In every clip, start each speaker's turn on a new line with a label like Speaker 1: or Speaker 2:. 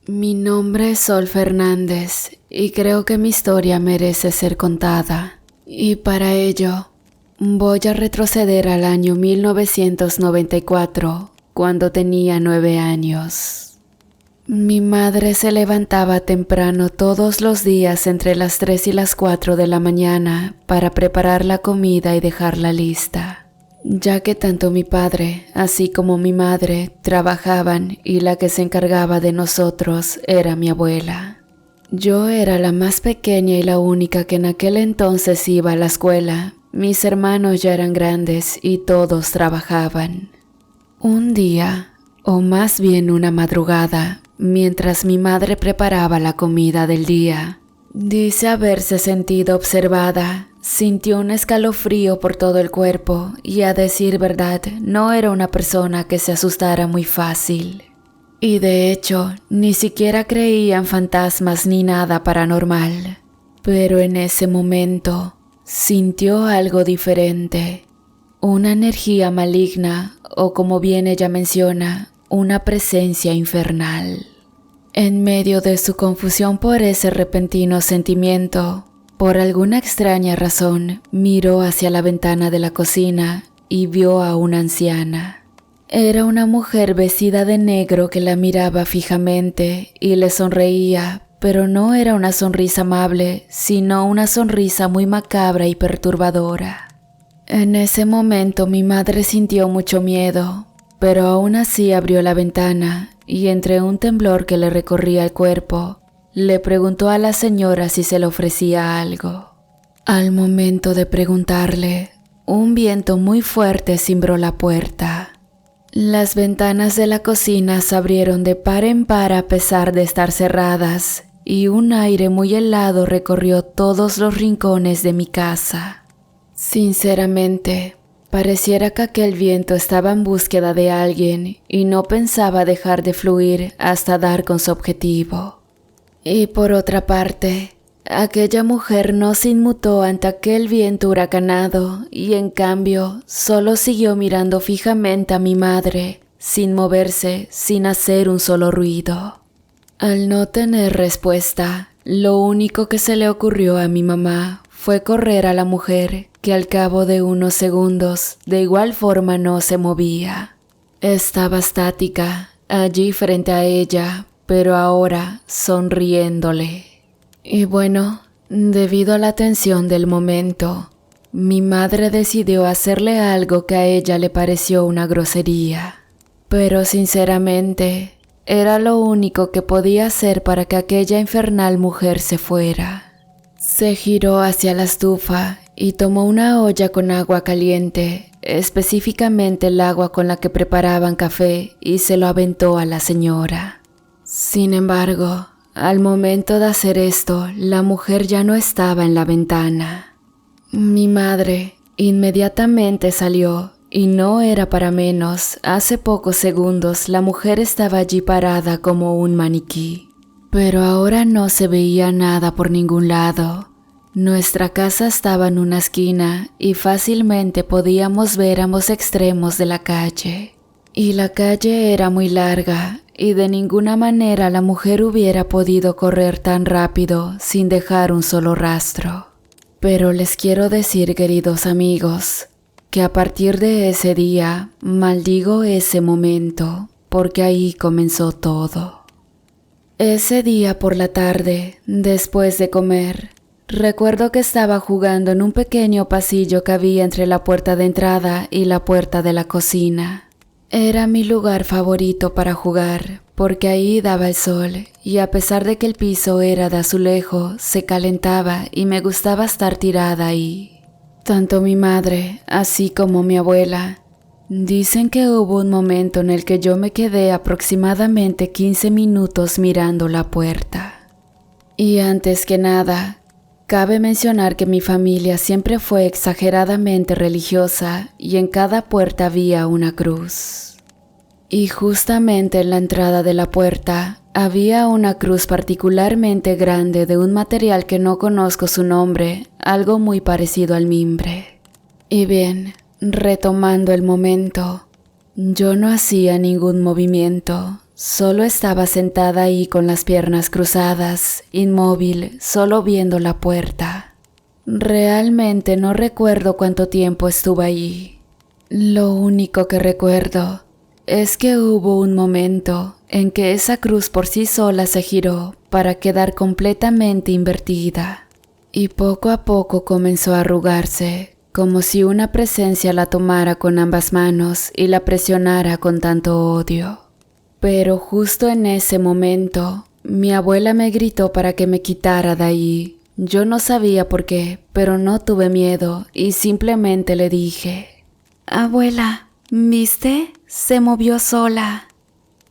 Speaker 1: Mi nombre es Sol Fernández y creo que mi historia merece ser contada. Y para ello, voy a retroceder al año 1994, cuando tenía 9 años. Mi madre se levantaba temprano todos los días entre las 3 y las 4 de la mañana para preparar la comida y dejarla lista, ya que tanto mi padre, así como mi madre, trabajaban y la que se encargaba de nosotros era mi abuela. Yo era la más pequeña y la única que en aquel entonces iba a la escuela. Mis hermanos ya eran grandes y todos trabajaban. Un día, o más bien una madrugada, mientras mi madre preparaba la comida del día, dice haberse sentido observada. Sintió un escalofrío por todo el cuerpo y, a decir verdad, no era una persona que se asustara muy fácil. Y de hecho, ni siquiera creía en fantasmas ni nada paranormal. Pero en ese momento, sintió algo diferente. Una energía maligna, o como bien ella menciona, una presencia infernal. En medio de su confusión por ese repentino sentimiento, por alguna extraña razón, miró hacia la ventana de la cocina y vio a una anciana. Era una mujer vestida de negro que la miraba fijamente y le sonreía, pero no era una sonrisa amable, sino una sonrisa muy macabra y perturbadora. En ese momento mi madre sintió mucho miedo, pero aún así abrió la ventana y, entre un temblor que le recorría el cuerpo, le preguntó a la señora si se le ofrecía algo. Al momento de preguntarle, un viento muy fuerte cimbró la puerta. Las ventanas de la cocina se abrieron de par en par a pesar de estar cerradas, y un aire muy helado recorrió todos los rincones de mi casa. Sinceramente, pareciera que aquel viento estaba en búsqueda de alguien y no pensaba dejar de fluir hasta dar con su objetivo. Y por otra parte, aquella mujer no se inmutó ante aquel viento huracanado y, en cambio, solo siguió mirando fijamente a mi madre, sin moverse, sin hacer un solo ruido. Al no tener respuesta, lo único que se le ocurrió a mi mamá fue correr a la mujer, que al cabo de unos segundos de igual forma no se movía. Estaba estática, allí frente a ella, pero ahora sonriéndole. Y bueno, debido a la tensión del momento, mi madre decidió hacerle algo que a ella le pareció una grosería. Pero sinceramente, era lo único que podía hacer para que aquella infernal mujer se fuera. Se giró hacia la estufa y tomó una olla con agua caliente, específicamente el agua con la que preparaban café, y se lo aventó a la señora. Sin embargo, al momento de hacer esto, la mujer ya no estaba en la ventana. Mi madre inmediatamente salió, y no era para menos. Hace pocos segundos la mujer estaba allí parada como un maniquí. Pero ahora no se veía nada por ningún lado. Nuestra casa estaba en una esquina y fácilmente podíamos ver ambos extremos de la calle. Y la calle era muy larga, y de ninguna manera la mujer hubiera podido correr tan rápido sin dejar un solo rastro. Pero les quiero decir, queridos amigos, que a partir de ese día maldigo ese momento, porque ahí comenzó todo. Ese día por la tarde, después de comer, recuerdo que estaba jugando en un pequeño pasillo que había entre la puerta de entrada y la puerta de la cocina. Era mi lugar favorito para jugar, porque ahí daba el sol, y a pesar de que el piso era de azulejo, se calentaba y me gustaba estar tirada ahí. Tanto mi madre, así como mi abuela, dicen que hubo un momento en el que yo me quedé aproximadamente 15 minutos mirando la puerta. Y antes que nada, cabe mencionar que mi familia siempre fue exageradamente religiosa y en cada puerta había una cruz. Y justamente en la entrada de la puerta había una cruz particularmente grande de un material que no conozco su nombre, algo muy parecido al mimbre. Y bien, retomando el momento, yo no hacía ningún movimiento, Solo estaba sentada ahí con las piernas cruzadas, inmóvil, solo viendo la puerta. Realmente no recuerdo cuánto tiempo estuve allí. Lo único que recuerdo es que hubo un momento en que esa cruz por sí sola se giró para quedar completamente invertida y poco a poco comenzó a arrugarse, como si una presencia la tomara con ambas manos y la presionara con tanto odio. Pero justo en ese momento, mi abuela me gritó para que me quitara de ahí. Yo no sabía por qué, pero no tuve miedo y simplemente le dije: «Abuela, ¿viste? Se movió sola».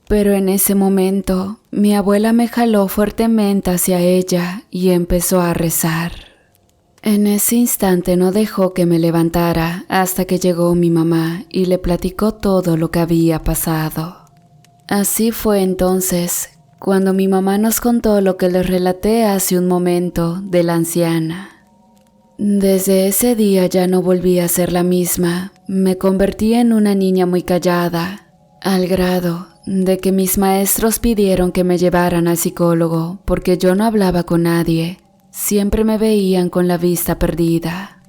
Speaker 1: Pero en ese momento, mi abuela me jaló fuertemente hacia ella y empezó a rezar. En ese instante no dejó que me levantara hasta que llegó mi mamá y le platicó todo lo que había pasado. Así fue entonces cuando mi mamá nos contó lo que les relaté hace un momento de la anciana. Desde ese día ya no volví a ser la misma. Me convertí en una niña muy callada, al grado de que mis maestros pidieron que me llevaran al psicólogo porque yo no hablaba con nadie. Siempre me veían con la vista perdida.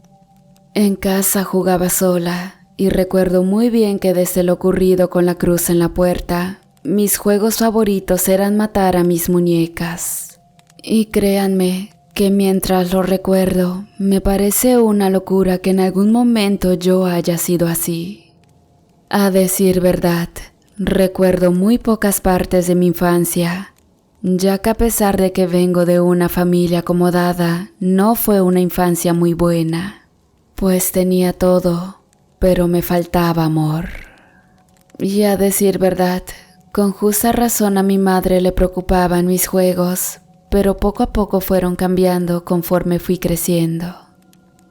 Speaker 1: En casa jugaba sola y recuerdo muy bien que desde lo ocurrido con la cruz en la puerta, mis juegos favoritos eran matar a mis muñecas. Y créanme que mientras lo recuerdo, me parece una locura que en algún momento yo haya sido así. A decir verdad, recuerdo muy pocas partes de mi infancia, ya que a pesar de que vengo de una familia acomodada, no fue una infancia muy buena, pues tenía todo, pero me faltaba amor. Y a decir verdad, con justa razón a mi madre le preocupaban mis juegos, pero poco a poco fueron cambiando conforme fui creciendo.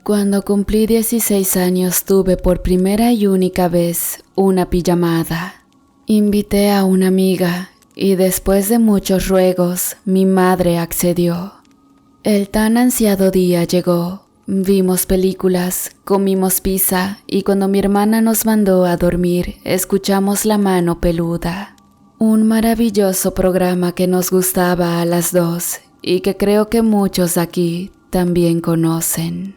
Speaker 1: Cuando cumplí 16 años tuve por primera y única vez una pijamada. Invité a una amiga y después de muchos ruegos mi madre accedió. El tan ansiado día llegó, vimos películas, comimos pizza y cuando mi hermana nos mandó a dormir escuchamos La Mano Peluda. Un maravilloso programa que nos gustaba a las dos y que creo que muchos de aquí también conocen.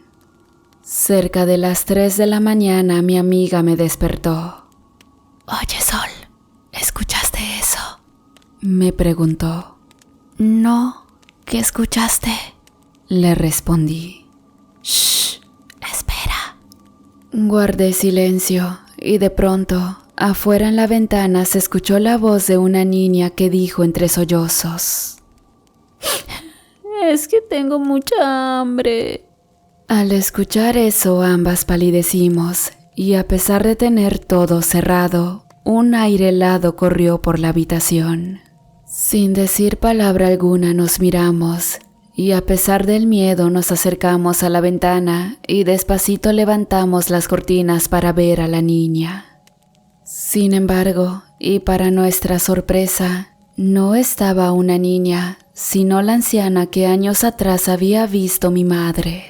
Speaker 1: Cerca de las 3 de la mañana mi amiga me despertó. «Oye, Sol, ¿escuchaste eso?», me preguntó. «No, ¿qué escuchaste?», le respondí. «Shh, espera». Guardé silencio y de pronto, afuera en la ventana se escuchó la voz de una niña que dijo entre sollozos: «Es que tengo mucha hambre». Al escuchar eso ambas palidecimos y a pesar de tener todo cerrado, un aire helado corrió por la habitación. Sin decir palabra alguna nos miramos y a pesar del miedo nos acercamos a la ventana y despacito levantamos las cortinas para ver a la niña. Sin embargo, y para nuestra sorpresa, no estaba una niña, sino la anciana que años atrás había visto mi madre.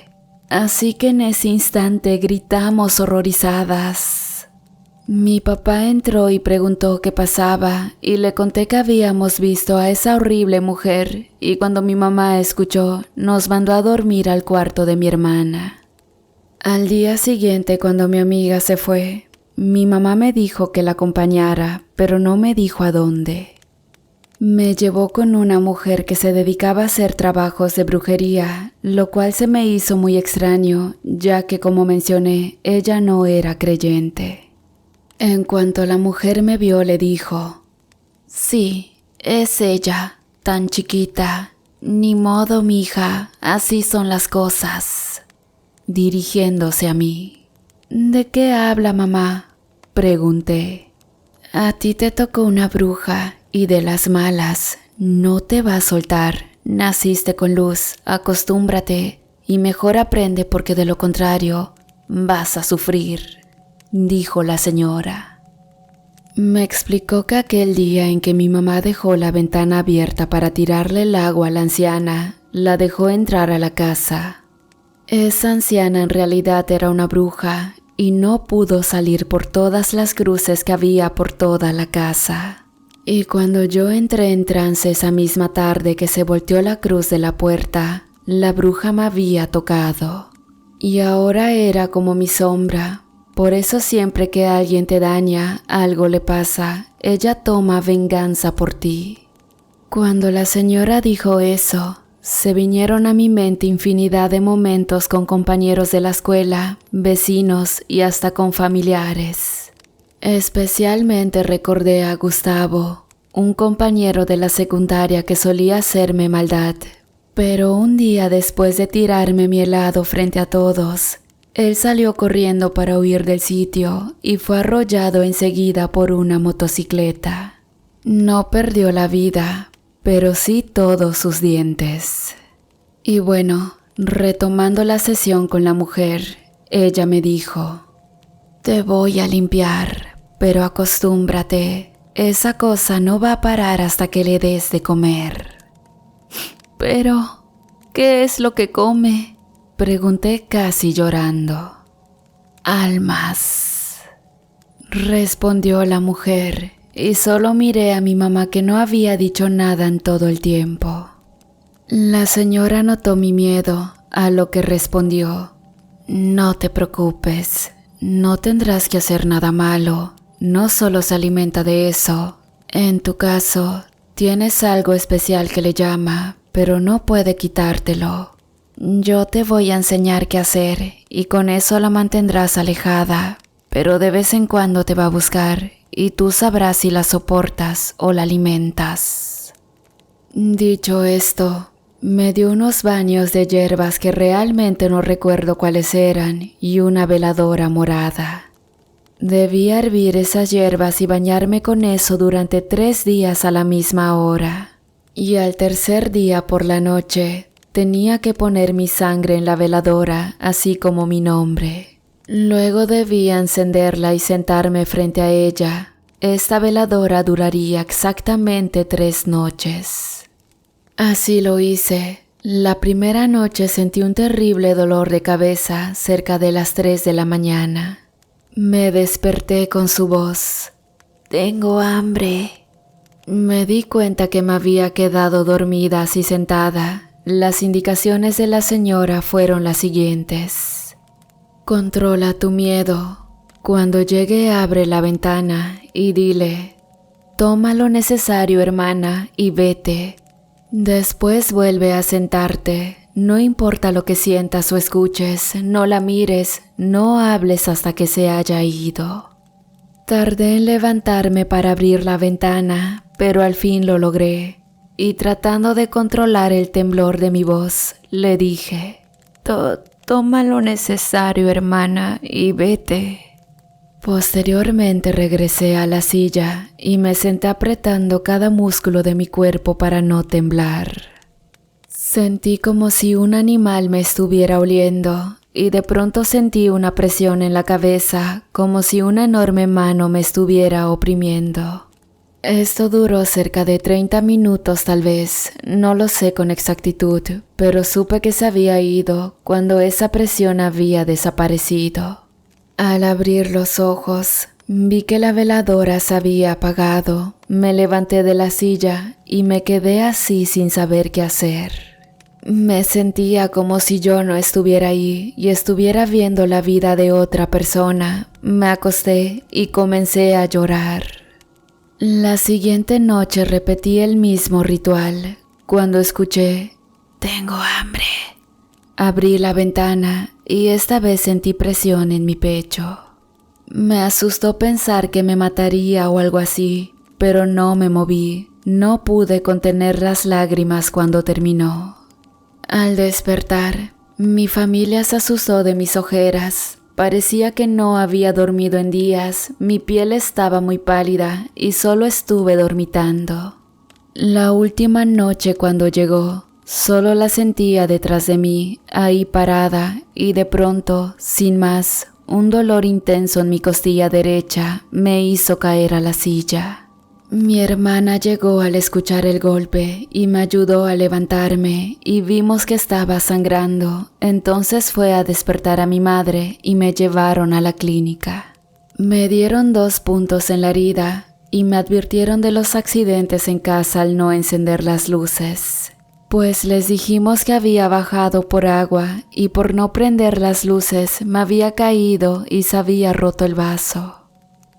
Speaker 1: Así que en ese instante gritamos horrorizadas. Mi papá entró y preguntó qué pasaba y le conté que habíamos visto a esa horrible mujer y cuando mi mamá escuchó, nos mandó a dormir al cuarto de mi hermana. Al día siguiente, cuando mi amiga se fue, mi mamá me dijo que la acompañara, pero no me dijo a dónde. Me llevó con una mujer que se dedicaba a hacer trabajos de brujería, lo cual se me hizo muy extraño, ya que como mencioné, ella no era creyente. En cuanto la mujer me vio, le dijo: «Sí, es ella, tan chiquita. Ni modo, mija, así son las cosas», dirigiéndose a mí. «¿De qué habla, mamá?», pregunté. «A ti te tocó una bruja y de las malas, no te va a soltar. Naciste con luz, acostúmbrate y mejor aprende porque de lo contrario vas a sufrir», dijo la señora. Me explicó que aquel día en que mi mamá dejó la ventana abierta para tirarle el agua a la anciana, la dejó entrar a la casa. Esa anciana en realidad era una bruja y no pudo salir por todas las cruces que había por toda la casa. Y cuando yo entré en trance esa misma tarde que se volteó la cruz de la puerta, la bruja me había tocado. Y ahora era como mi sombra. Por eso siempre que alguien te daña, algo le pasa, ella toma venganza por ti. Cuando la señora dijo eso, se vinieron a mi mente infinidad de momentos con compañeros de la escuela, vecinos y hasta con familiares. Especialmente recordé a Gustavo, un compañero de la secundaria que solía hacerme maldad. Pero un día después de tirarme mi helado frente a todos, él salió corriendo para huir del sitio y fue arrollado enseguida por una motocicleta. No perdió la vida, pero sí todos sus dientes. Y bueno, retomando la sesión con la mujer, ella me dijo: te voy a limpiar, pero acostúmbrate, esa cosa no va a parar hasta que le des de comer. Pero, ¿qué es lo que come?, pregunté casi llorando. Almas, respondió la mujer, y solo miré a mi mamá que no había dicho nada en todo el tiempo. La señora notó mi miedo, a lo que respondió: no te preocupes, no tendrás que hacer nada malo, no solo se alimenta de eso. En tu caso, tienes algo especial que le llama, pero no puede quitártelo. Yo te voy a enseñar qué hacer y con eso la mantendrás alejada, pero de vez en cuando te va a buscar y tú sabrás si la soportas o la alimentas. Dicho esto, me dio unos baños de hierbas que realmente no recuerdo cuáles eran y una veladora morada. Debí hervir esas hierbas y bañarme con eso durante 3 días a la misma hora. Y al tercer día por la noche, tenía que poner mi sangre en la veladora, así como mi nombre. Luego debía encenderla y sentarme frente a ella. Esta veladora duraría exactamente 3 noches. Así lo hice. La primera noche sentí un terrible dolor de cabeza cerca de las 3 de la mañana. Me desperté con su voz: tengo hambre. Me di cuenta que me había quedado dormida así sentada. Las indicaciones de la señora fueron las siguientes: controla tu miedo. Cuando llegue, abre la ventana y dile: toma lo necesario, hermana, y vete. Después vuelve a sentarte. No importa lo que sientas o escuches, no la mires, no hables hasta que se haya ido. Tardé en levantarme para abrir la ventana, pero al fin lo logré, y tratando de controlar el temblor de mi voz, le dije: toma lo necesario, hermana, y vete. Posteriormente regresé a la silla y me senté apretando cada músculo de mi cuerpo para no temblar. Sentí como si un animal me estuviera oliendo y de pronto sentí una presión en la cabeza, como si una enorme mano me estuviera oprimiendo. Esto duró cerca de 30 minutos tal vez, no lo sé con exactitud, pero supe que se había ido cuando esa presión había desaparecido. Al abrir los ojos, vi que la veladora se había apagado. Me levanté de la silla y me quedé así sin saber qué hacer. Me sentía como si yo no estuviera ahí y estuviera viendo la vida de otra persona. Me acosté y comencé a llorar. La siguiente noche repetí el mismo ritual. Cuando escuché: tengo hambre, abrí la ventana y esta vez sentí presión en mi pecho. Me asustó pensar que me mataría o algo así, pero no me moví. No pude contener las lágrimas cuando terminó. Al despertar, mi familia se asustó de mis ojeras. Parecía que no había dormido en días, mi piel estaba muy pálida y solo estuve dormitando. La última noche cuando llegó, solo la sentía detrás de mí, ahí parada, y de pronto, sin más, un dolor intenso en mi costilla derecha me hizo caer a la silla. Mi hermana llegó al escuchar el golpe y me ayudó a levantarme y vimos que estaba sangrando. Entonces fue a despertar a mi madre y me llevaron a la clínica. Me dieron 2 puntos en la herida y me advirtieron de los accidentes en casa al no encender las luces. Pues les dijimos que había bajado por agua y por no prender las luces me había caído y se había roto el vaso.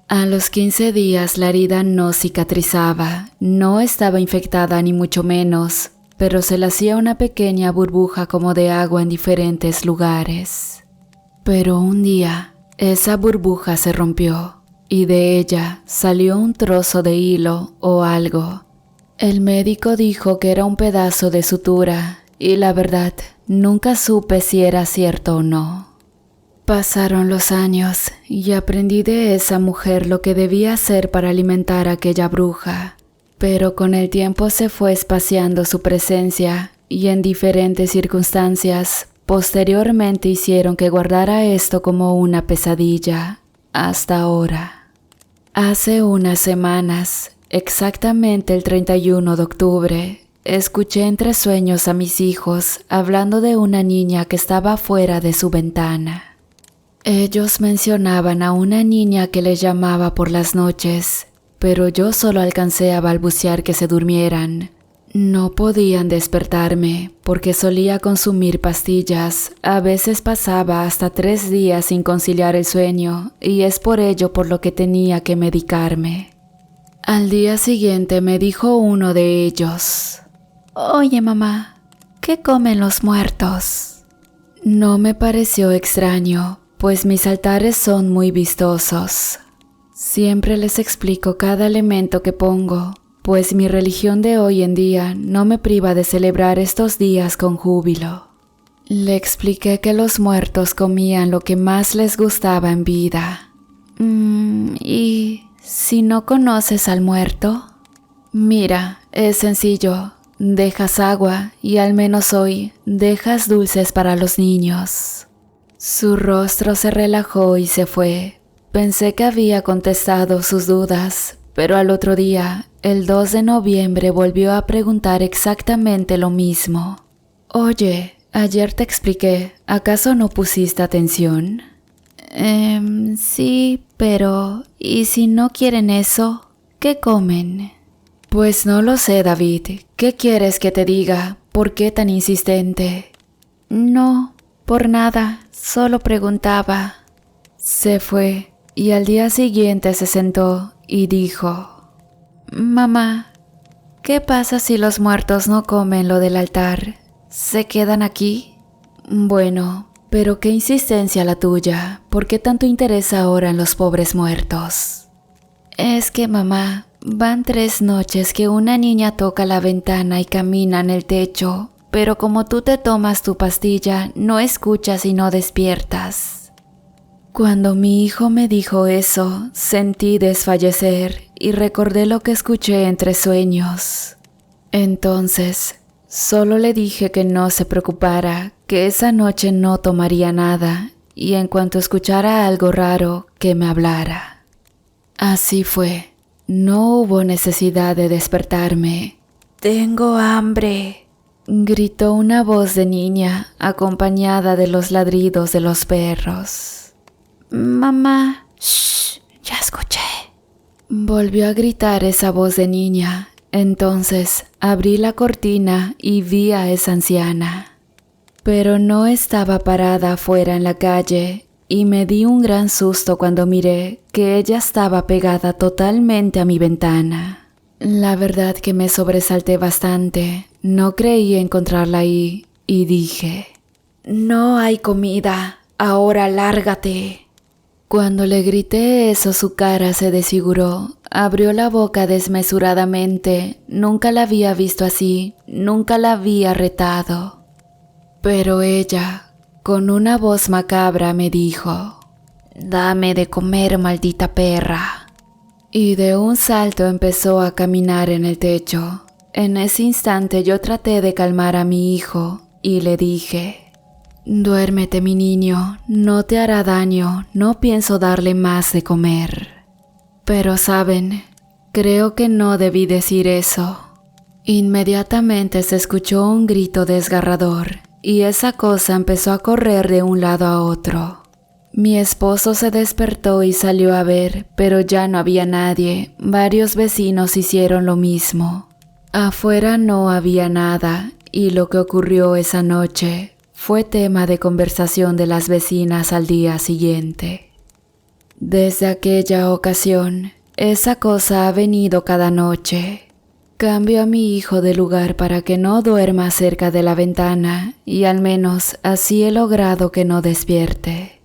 Speaker 1: A los 15 días la herida no cicatrizaba, no estaba infectada ni mucho menos, pero se le hacía una pequeña burbuja como de agua en diferentes lugares. Pero un día, esa burbuja se rompió y de ella salió un trozo de hilo o algo. El médico dijo que era un pedazo de sutura y la verdad, nunca supe si era cierto o no. Pasaron los años y aprendí de esa mujer lo que debía hacer para alimentar a aquella bruja, pero con el tiempo se fue espaciando su presencia y en diferentes circunstancias posteriormente hicieron que guardara esto como una pesadilla, hasta ahora. Hace unas semanas, exactamente el 31 de octubre, escuché entre sueños a mis hijos hablando de una niña que estaba fuera de su ventana. Ellos mencionaban a una niña que les llamaba por las noches, pero yo solo alcancé a balbucear que se durmieran. No podían despertarme porque solía consumir pastillas, a veces pasaba hasta 3 días sin conciliar el sueño y es por ello por lo que tenía que medicarme. Al día siguiente me dijo uno de ellos: «Oye mamá, ¿qué comen los muertos?». No me pareció extraño, pues mis altares son muy vistosos. Siempre les explico cada elemento que pongo, pues mi religión de hoy en día no me priva de celebrar estos días con júbilo. Le expliqué que los muertos comían lo que más les gustaba en vida. ¿Y si no conoces al muerto? Mira, es sencillo. Dejas agua y al menos hoy dejas dulces para los niños. Su rostro se relajó y se fue. Pensé que había contestado sus dudas, pero al otro día, el 2 de noviembre, volvió a preguntar exactamente lo mismo. «Oye, ayer te expliqué, ¿acaso no pusiste atención?» Sí, pero ¿y si no quieren eso? ¿Qué comen? Pues no lo sé, David. ¿Qué quieres que te diga? ¿Por qué tan insistente? No, por nada, solo preguntaba. Se fue y al día siguiente se sentó y dijo: «Mamá, ¿qué pasa si los muertos no comen lo del altar? ¿Se quedan aquí?» «Bueno, pero qué insistencia la tuya. ¿Por qué tanto interés ahora en los pobres muertos?» «Es que mamá, van 3 noches que una niña toca la ventana y camina en el techo, pero como tú te tomas tu pastilla, no escuchas y no despiertas». Cuando mi hijo me dijo eso, sentí desfallecer y recordé lo que escuché entre sueños. Entonces, solo le dije que no se preocupara, que esa noche no tomaría nada y en cuanto escuchara algo raro, que me hablara. Así fue. No hubo necesidad de despertarme. «Tengo hambre», gritó una voz de niña acompañada de los ladridos de los perros. «Mamá, shh, ya escuché», volvió a gritar esa voz de niña. Entonces abrí la cortina y vi a esa anciana. Pero no estaba parada afuera en la calle y me di un gran susto cuando miré que ella estaba pegada totalmente a mi ventana. La verdad que me sobresalté bastante, no creí encontrarla ahí y dije: «No hay comida, ahora lárgate». Cuando le grité eso, su cara se desfiguró, abrió la boca desmesuradamente, nunca la había visto así, nunca la había retado. Pero ella, con una voz macabra, me dijo: «Dame de comer, maldita perra». Y de un salto empezó a caminar en el techo. En ese instante yo traté de calmar a mi hijo y le dije: «Duérmete, mi niño, no te hará daño, no pienso darle más de comer». Pero saben, creo que no debí decir eso. Inmediatamente se escuchó un grito desgarrador y esa cosa empezó a correr de un lado a otro. Mi esposo se despertó y salió a ver, pero ya no había nadie. Varios vecinos hicieron lo mismo. Afuera no había nada, y lo que ocurrió esa noche fue tema de conversación de las vecinas al día siguiente. Desde aquella ocasión, esa cosa ha venido cada noche. Cambio a mi hijo de lugar para que no duerma cerca de la ventana y al menos así he logrado que no despierte.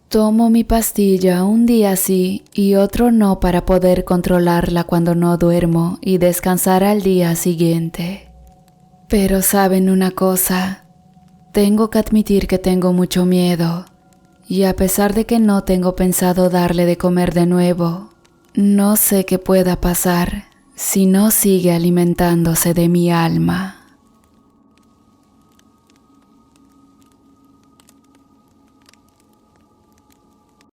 Speaker 1: Tomo mi pastilla un día sí y otro no para poder controlarla cuando no duermo y descansar al día siguiente. Pero ¿saben una cosa? Tengo que admitir que tengo mucho miedo y a pesar de que no tengo pensado darle de comer de nuevo, no sé qué pueda pasar si no sigue alimentándose de mi alma.